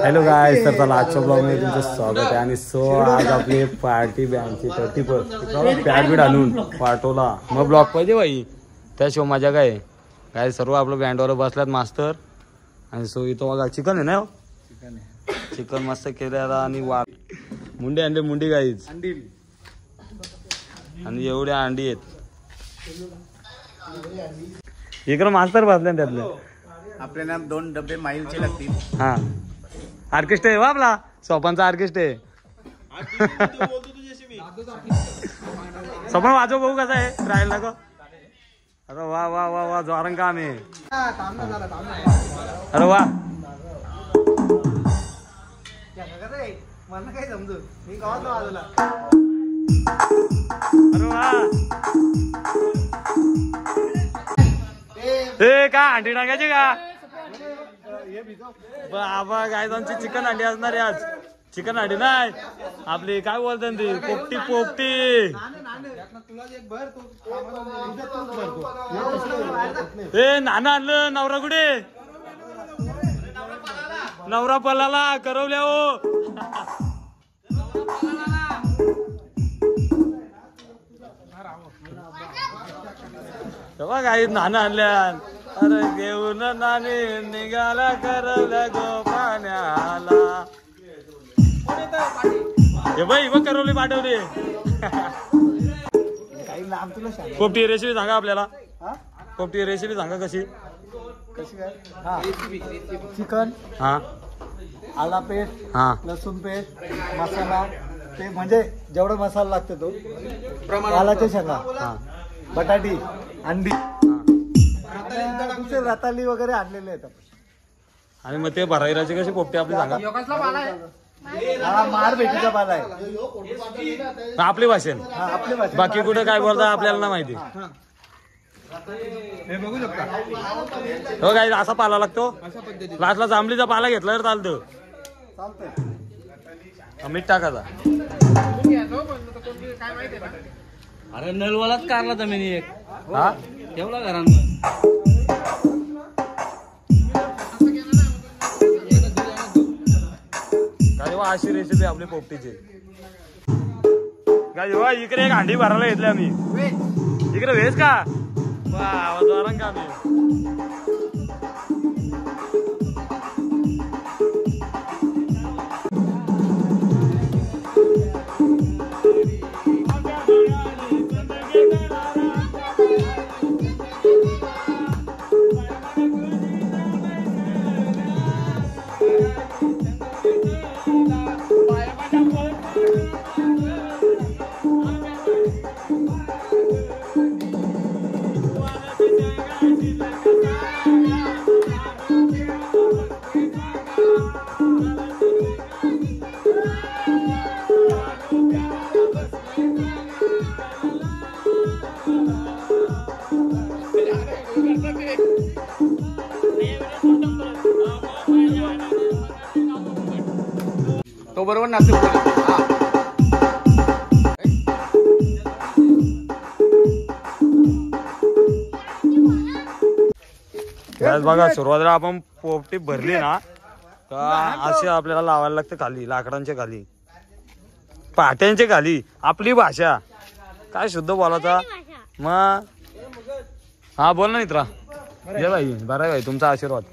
Hello गाईस, तर चला आजच्या ब्लॉग मध्ये तुमचं स्वागत आहे. आणि सो आज आपली पार्टी बँडची 31 पॅड बीड आणून पाठवला. मग ब्लॉग पाहिजे बाई, त्याशिवाय मजा काय. काय सर्व आपलं बँडवर बसल्यात मास्तर. आणि सो इथं बघा चिकन आहे ना, चिकन मस्त केलं आणि मुंडी आणले, मुंडी गाईच आणि एवढ्या अंडी आहेत. इकडं मास्तर बसल्या त्यातलं. आपल्याला 2 डबे माईलचे लागतील. हा, ऑर्केस्ट्रा आहे वा आपला सोपांचा ऑर्केस्ट्रा आहे. सोपन वाजव बघू कसा आहे, राहील नको. अरे वा वा वा वा, जोरान काम आहे. अरे वा, काय समजू मी गावात वाजवला. अरे वा, ए का अंडी टाकायची का बाबा. काय तुमची चिकन अंडी असणार आहे आज. चिकन अंडी नाही आपली, काय बोलतात ती, पोपटी पोपटी. ए नाना आणलं, नवरा कुठे, नवरा पलाला करवल्या हो. तेव्हा काही नाना आणल्या. अरे घेऊन नानी निघाला करवल्या गो पाण्याला. हे बाई बघ करवली पाठवली. पोपटी रेसिपी सांगा आपल्याला. पोपटी रेसिपी सांगा कशी. चिकन, हा आला पेस्ट, हा लसूण पेस्ट, मसाला, ते म्हणजे जेवढा मसाला लागतो तो, वालाच्या शेंगा, बटाटी, अंडी, दुसरे रताळी वगैरे आणलेले आहेत. आणि मग ते भरायराची कशी पोपटी आपली सांगा. हा मार भेटीचा पाला आहे आपली भाषेन. आपली भाषा. बाकी कुठे काय बोलता आपल्याला ना माहिती. हे बघू शकता. हो काय, असा पाला लागतो. लास्टला जांभळीचा पाला घेतला तर चालतं. चालतंय. मीठ टाकायचा. अरे नलवालाच कारला जमिनी एक. हा ठेवला घरांवर. काय वा, अशी रेसिपी आपली पोपटीची. काय वा, इकडे एक अंडी भरायला घेतली आम्ही. इकडे व्हेज का वा, जोरान काम आहे. तो बरोबर नाचतो. बघा, सुरुवातीला आपण पोपटी भरली ना का असे आपल्याला लावायला लागतं खाली, लाकडांच्या खाली, पाट्यांच्या खाली. आपली भाषा काय शुद्ध बोलायचा मग. हा बोल ना मित्रा. जय भाई, बरं भाई, तुमचा आशीर्वाद.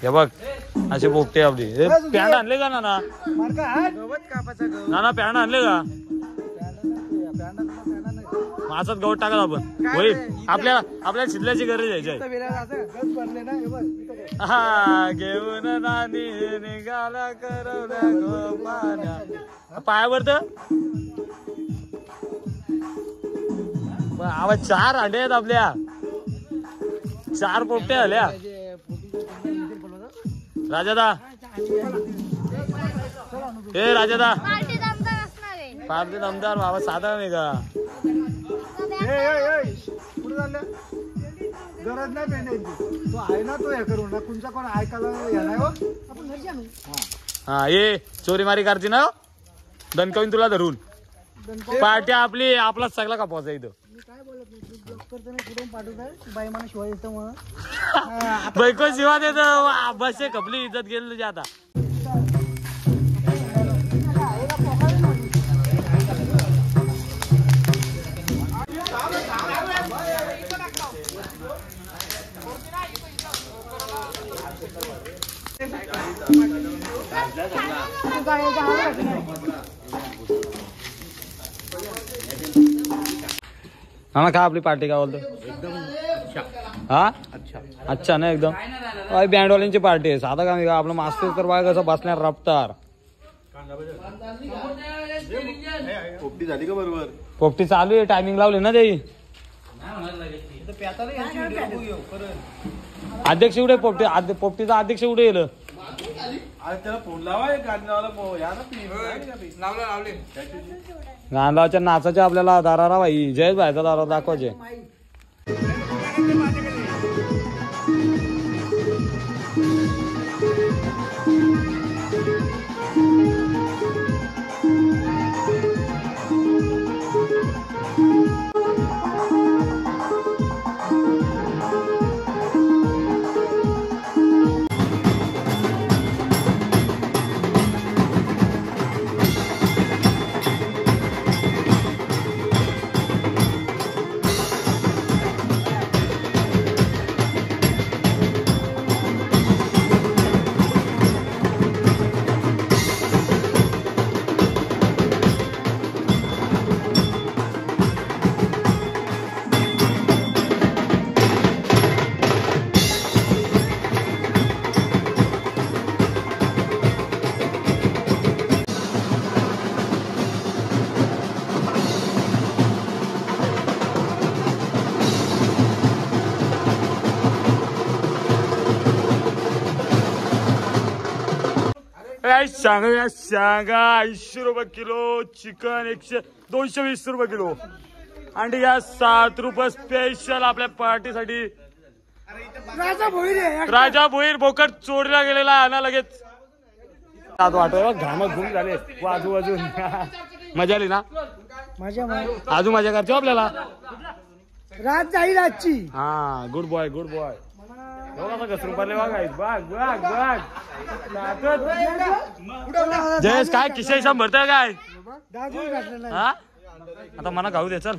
हे बघ अशी पोपटी आपली. पॅन्ट आणले का नाना, नाना पॅन्ट आणले का. माझात गवत टाकत आपण होईल. आपल्या शिदल्याची गरज आहे. हा घेऊन नानी निघाला करवल्या गो पाण्या. पायावर तर आवाज 4 अंडे आहेत आपल्या, 4 पोपट्या आल्या. राजादा, हे राजादा, पार्टी दमदार बाबा, साधा नाही का. गरज नाही पेंडायची, तो आहे ना, तो हे करू ना. तुमचा कोण ऐकायला येणार. आपण घरी आणू. हा ये चोरी मारी करते ना, दणकवीन तुला धरून. पार्टी आपली, आपलाच सगळा कापवायचा इथं. बायको शिवा देत बस कपली इज्जत गेली तुझी आता. हा का आपली पार्टी काय बोलतो एकदम. हा अच्छा ना एकदम बँडवाल्यांची पार्टी आहे. साधा काम आपलं मास्टर तर बघा कसं बसणार रफ्तार. पोपटी झाली का बरोबर. पोपटी चालू आहे. टायमिंग लावली ना ते अध्यक्ष उडे पोपटी पोपटीचा अध्यक्ष उडे येईल. त्याला फोन लावा गांधाच्या नाचाच्या आपल्याला दारारा भाई जयच भाईचा दारा दाखवायचे. सांगा 80 रुपये किलो चिकन 220 रुपये किलो आणि या 7 रुपये स्पेशल आपल्या पार्टीसाठी. राजा भोईर बोकट चोरीला गेलेला आहे ना लगेच. वाटो घामत घुम झाले वाजू वाजून. मजा आली ना. अजून मजा करतो आपल्याला. रात जाईल आजची. हा गुड बॉय गुड बॉय. घसरून पडले बघाय बघ बघ बघ. जयेश काय किशा भरतय काय. हा आता मला खाऊ दे चल.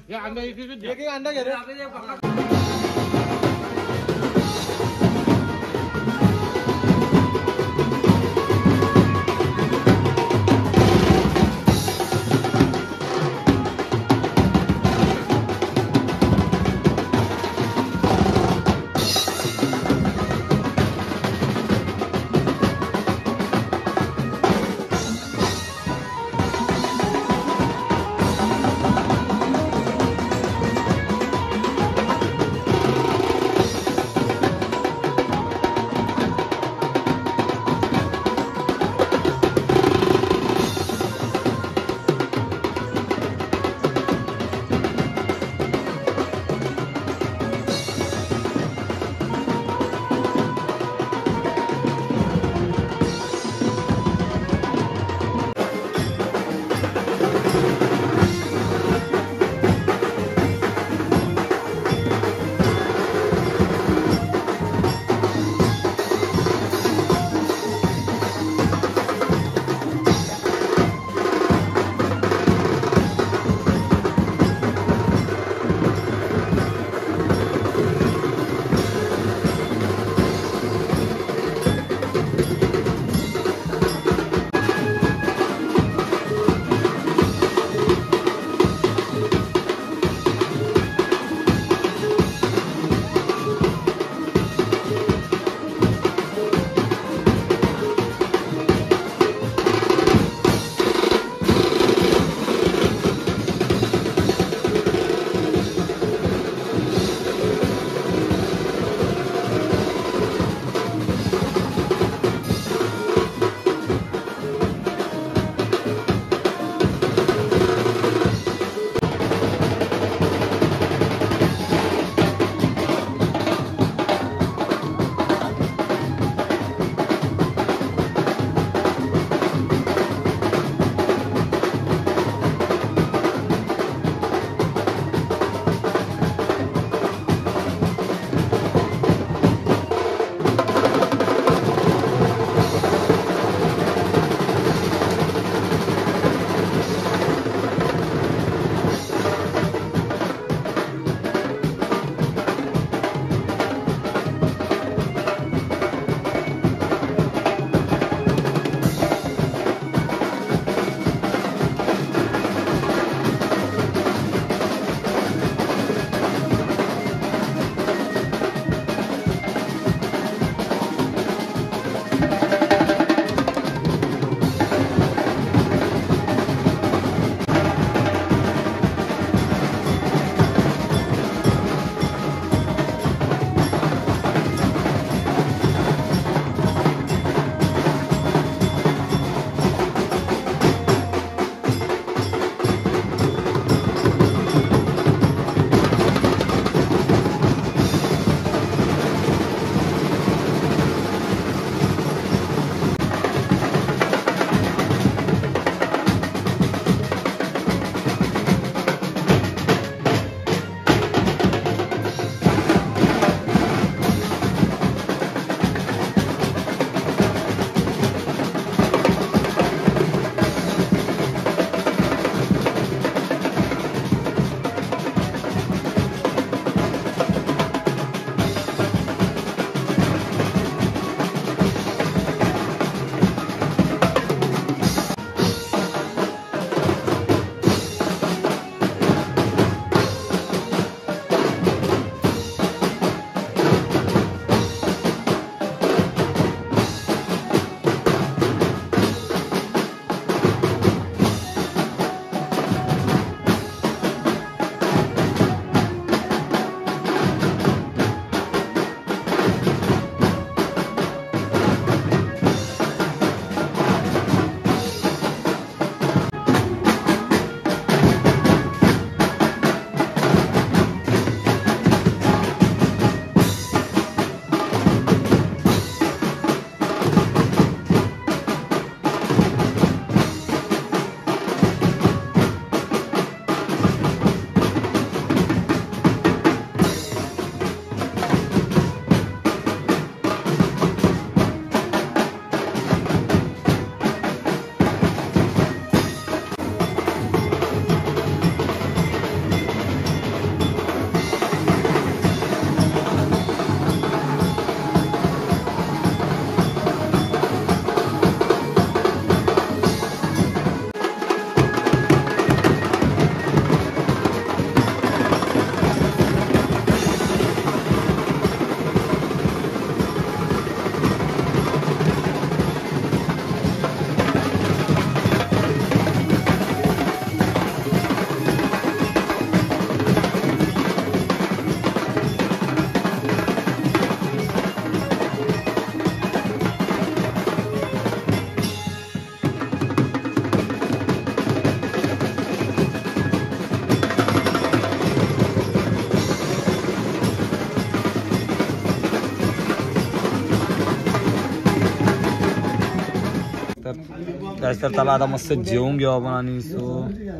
काय तर त्याला आता मस्त जेवून घेऊ आपण आणि सो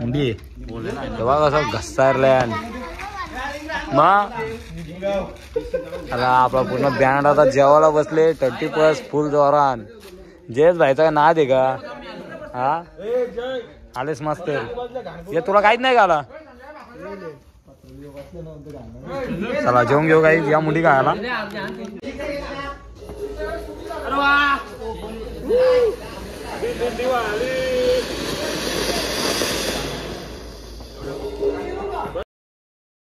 मुंडी तेव्हा कसं घसारलाय मग अरे आपला पूर्ण बँड आता जेवायला बसले 30+ फुल जोरान जयेश भाईचा नाद आहे का हा आलेस मस्त ये तुला काहीच नाही घाला चला जेवून घेऊ काही या मुंडी खायला अरे वा